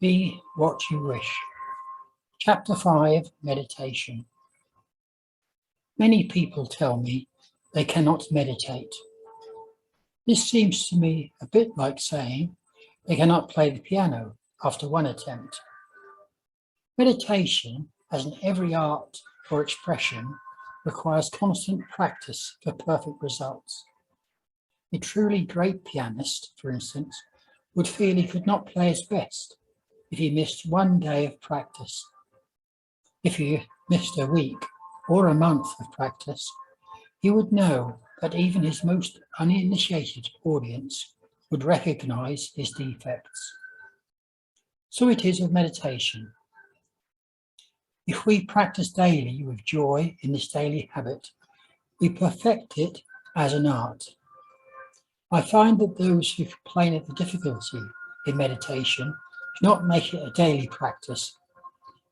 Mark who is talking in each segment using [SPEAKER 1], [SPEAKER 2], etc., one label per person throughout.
[SPEAKER 1] Be what you wish. Chapter 5, Meditation. Many people tell me they cannot meditate. This seems to me a bit like saying they cannot play the piano after one attempt. Meditation, as in every art or expression, requires constant practice for perfect results. A truly great pianist, for instance, would feel he could not play his best if he missed one day of practice. If he missed a week or a month of practice, he would know that even his most uninitiated audience would recognize his defects. So it is with meditation. If we practice daily with joy in this daily habit, we perfect it as an art. I find that those who complain of the difficulty in meditation do not make it a daily practice,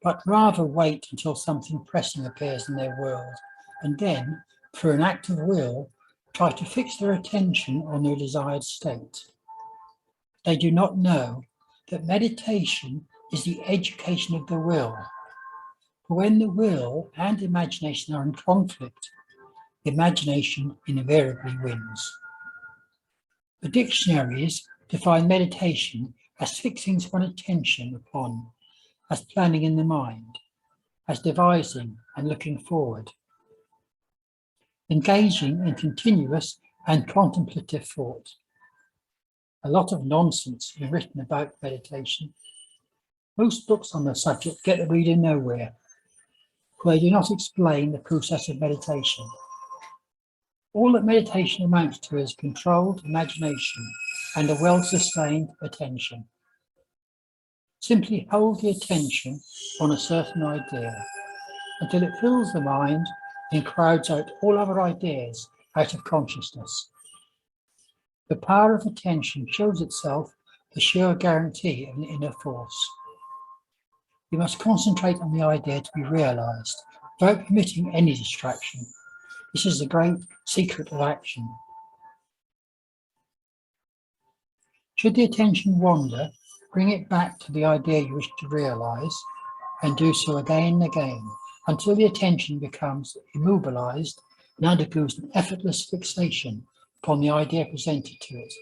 [SPEAKER 1] but rather wait until something pressing appears in their world, and then, through an act of will, try to fix their attention on their desired state. They do not know that meditation is the education of the will. For when the will and imagination are in conflict, imagination invariably wins. The dictionaries define meditation as fixing one's attention upon, as planning in the mind, as devising and looking forward, engaging in continuous and contemplative thought. A lot of nonsense has been written about meditation. Most books on the subject get the reader nowhere, for they do not explain the process of meditation. All that meditation amounts to is controlled imagination and a well-sustained attention. Simply hold the attention on a certain idea until it fills the mind and crowds out all other ideas out of consciousness. The power of attention shows itself the sure guarantee of an inner force. You must concentrate on the idea to be realized without permitting any distraction. This is the great secret of action. Should the attention wander, bring it back to the idea you wish to realize and do so again and again until the attention becomes immobilized and undergoes an effortless fixation upon the idea presented to it.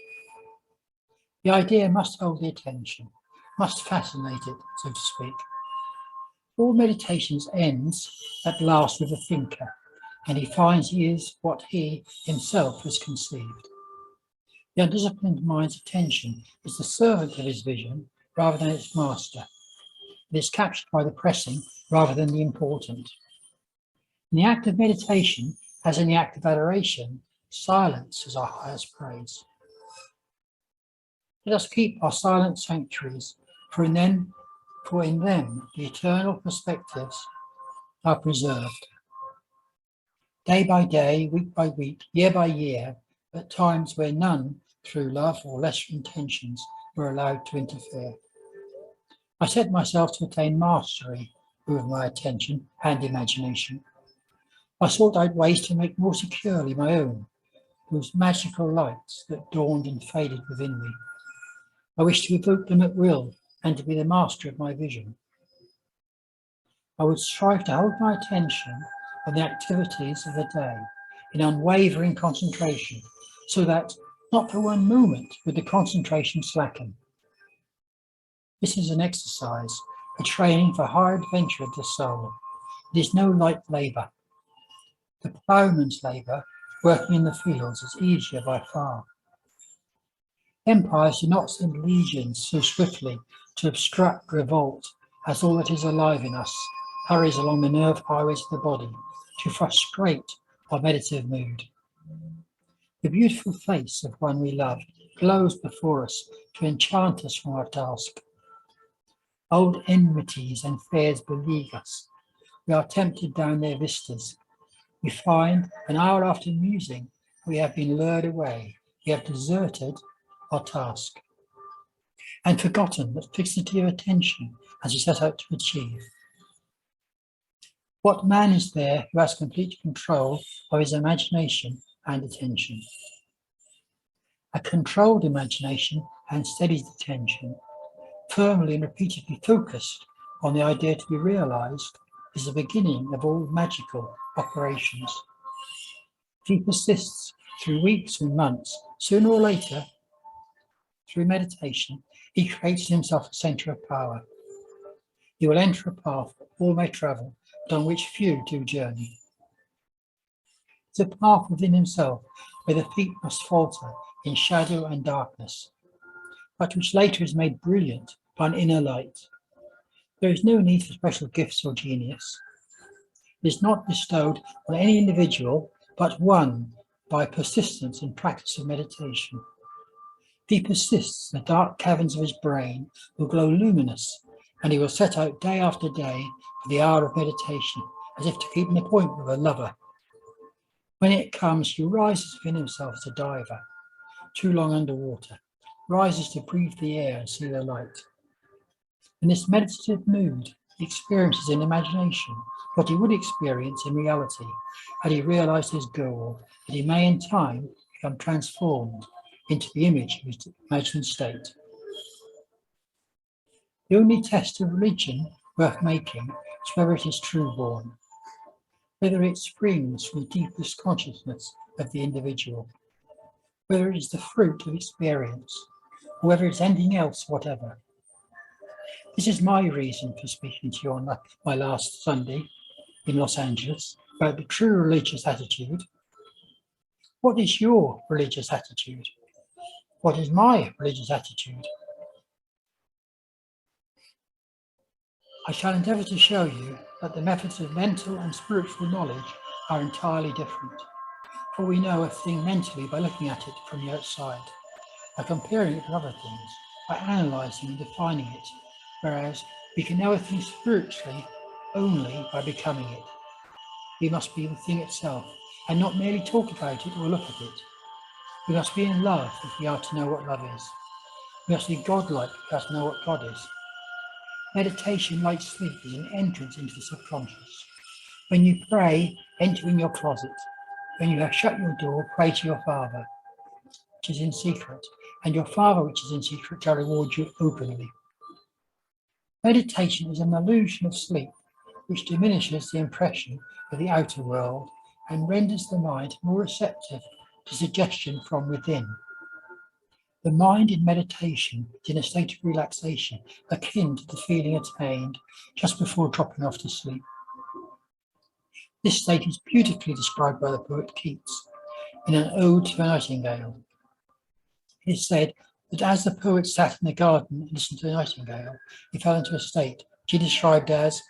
[SPEAKER 1] The idea must hold the attention, must fascinate it, so to speak. All meditations ends at last with the thinker, and he finds he is what he himself has conceived. The undisciplined mind's attention is the servant of his vision rather than its master. It is captured by the pressing rather than the important. In the act of meditation, as in the act of adoration, silence is our highest praise. Let us keep our silent sanctuaries, for in them the eternal perspectives are preserved. Day by day, week by week, year by year, at times where none, through love or lesser intentions, were allowed to interfere. I set myself to attain mastery over my attention and imagination. I sought out ways to make more securely my own, those magical lights that dawned and faded within me. I wished to evoke them at will and to be the master of my vision. I would strive to hold my attention on the activities of the day in unwavering concentration, so that not for one moment would the concentration slacken. This is an exercise, a training for higher adventure of the soul. It is no light labour. The ploughman's labour, working in the fields, is easier by far. Empires do not send legions so swiftly to obstruct revolt as all that is alive in us hurries along the nerve highways of the body to frustrate our meditative mood. The beautiful face of one we love glows before us to enchant us from our task. Old enmities and fears beleague us. We are tempted down their vistas. We find, an hour after musing, we have been lured away. We have deserted our task and forgotten that fixity of attention as we set out to achieve. What man is there who has complete control of his imagination and attention? A controlled imagination and steady attention firmly and repeatedly focused on the idea to be realized, is the beginning of all magical operations. If he persists through weeks and months, sooner or later, through meditation, he creates in himself a center of power. He will enter a path that all may travel, but on which few do journey. It's a path within himself where the feet must falter in shadow and darkness, but which later is made brilliant by an inner light. There is no need for special gifts or genius. It is not bestowed on any individual, but won by persistence in practice of meditation. If he persists, the dark caverns of his brain will glow luminous, and he will set out day after day for the hour of meditation, as if to keep an appointment with a lover. When it comes, he rises within himself as a diver, too long underwater, rises to breathe the air and see the light. In this meditative mood, he experiences in imagination what he would experience in reality had he realized his goal, that he may in time become transformed into the image of his imagined state. The only test of religion worth making is whether it is true-born, whether it springs from the deepest consciousness of the individual, whether it is the fruit of experience, or whether it's anything else whatever. This is my reason for speaking to you on my last Sunday in Los Angeles about the true religious attitude. What is your religious attitude? What is my religious attitude? I shall endeavour to show you that the methods of mental and spiritual knowledge are entirely different, for we know a thing mentally by looking at it from the outside, by comparing it with other things, by analysing and defining it, whereas we can know a thing spiritually only by becoming it. We must be the thing itself, and not merely talk about it or look at it. We must be in love if we are to know what love is. We must be godlike if we are to know what God is. Meditation, like sleep, is an entrance into the subconscious. When you pray, enter in your closet. When you have shut your door, pray to your Father, which is in secret, and your Father, which is in secret, shall reward you openly. Meditation is an illusion of sleep, which diminishes the impression of the outer world and renders the mind more receptive to suggestion from within. The mind in meditation is in a state of relaxation akin to the feeling attained just before dropping off to sleep. This state is beautifully described by the poet Keats in an ode to a nightingale. It is said that as the poet sat in the garden and listened to the nightingale, he fell into a state which he described as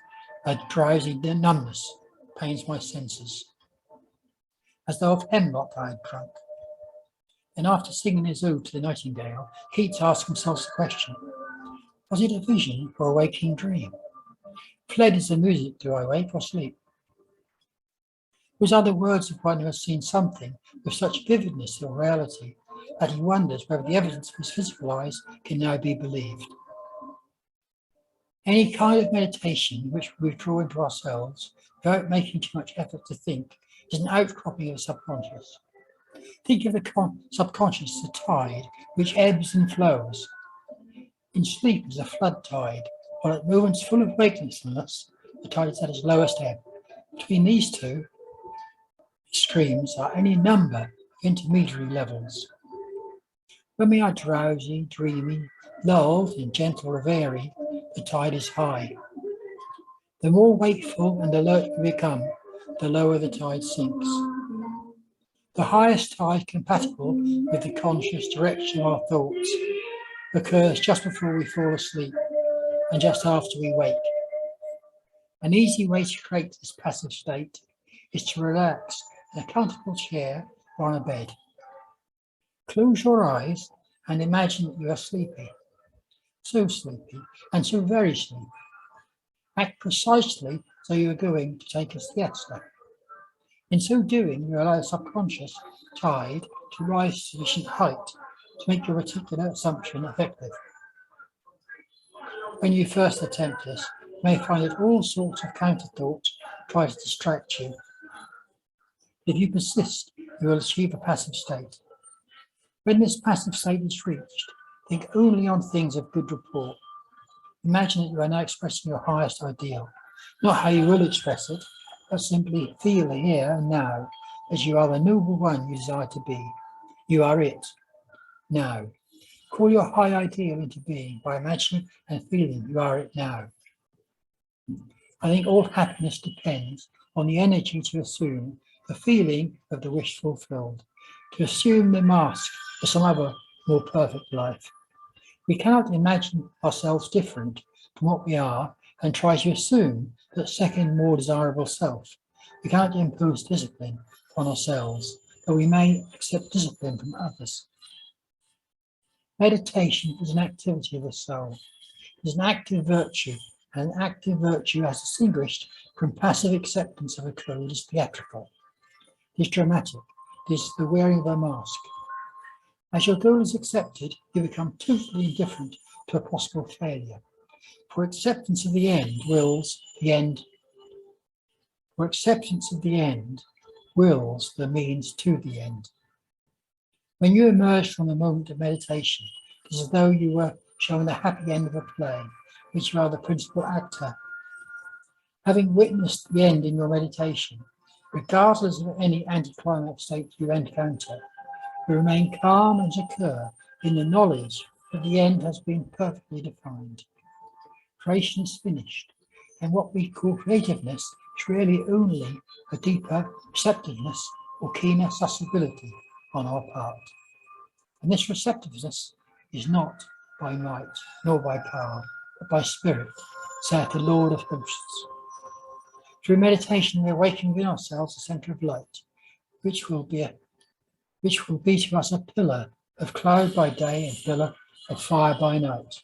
[SPEAKER 1] a drowsy numbness, pains my senses, as though of hemlock I had drunk. And after singing his ode to the nightingale, Keats asked himself the question, was it a vision or a waking dream? Fled is the music, do I wake or sleep? Those are the words of one who has seen something with such vividness or reality that he wonders whether the evidence of his physical eyes can now be believed. Any kind of meditation in which we withdraw into ourselves without making too much effort to think is an outcropping of the subconscious. Think of the subconscious as a tide which ebbs and flows. In sleep is a flood tide, while at moments full of wakefulness, the tide is at its lowest ebb. Between these two extremes are any number of intermediary levels. When we are drowsy, dreamy, lulled in gentle reverie, the tide is high. The more wakeful and alert we become, the lower the tide sinks. The highest tide compatible with the conscious direction of our thoughts occurs just before we fall asleep and just after we wake. An easy way to create this passive state is to relax in a comfortable chair or on a bed. Close your eyes and imagine that you are sleepy, so sleepy and so very sleepy. Act precisely as though you are going to take a siesta. In so doing, you allow the subconscious tide to rise to sufficient height to make your particular assumption effective. When you first attempt this, you may find that all sorts of counter thoughts try to distract you. If you persist, you will achieve a passive state. When this passive state is reached, think only on things of good report. Imagine that you are now expressing your highest ideal, not how you will express it, but simply feel here and now as you are the noble one you desire to be. You are it. Now, call your high ideal into being by imagining and feeling you are it now. I think all happiness depends on the energy to assume the feeling of the wish fulfilled, to assume the mask for some other more perfect life. We cannot imagine ourselves different from what we are and try to assume that second more desirable self. We cannot impose discipline on ourselves, but we may accept discipline from others. Meditation is an activity of the soul. It is an active virtue, and an active virtue as distinguished from passive acceptance of a code is theatrical. It is dramatic. It is the wearing of a mask. As your goal is accepted, you become totally indifferent to a possible failure. For acceptance of the end wills the end. For acceptance of the end wills the means to the end. When you emerge from the moment of meditation, it is as though you were showing the happy end of a play, which you are the principal actor. Having witnessed the end in your meditation, regardless of any anticlimax state you encounter, you remain calm and secure in the knowledge that the end has been perfectly defined. Creation is finished, and what we call creativeness is really only a deeper receptiveness or keener susceptibility on our part. And this receptiveness is not by might nor by power, but by spirit, saith the Lord of hosts. Through meditation, we awaken within ourselves a centre of light, which will be to us a pillar of cloud by day and pillar of fire by night.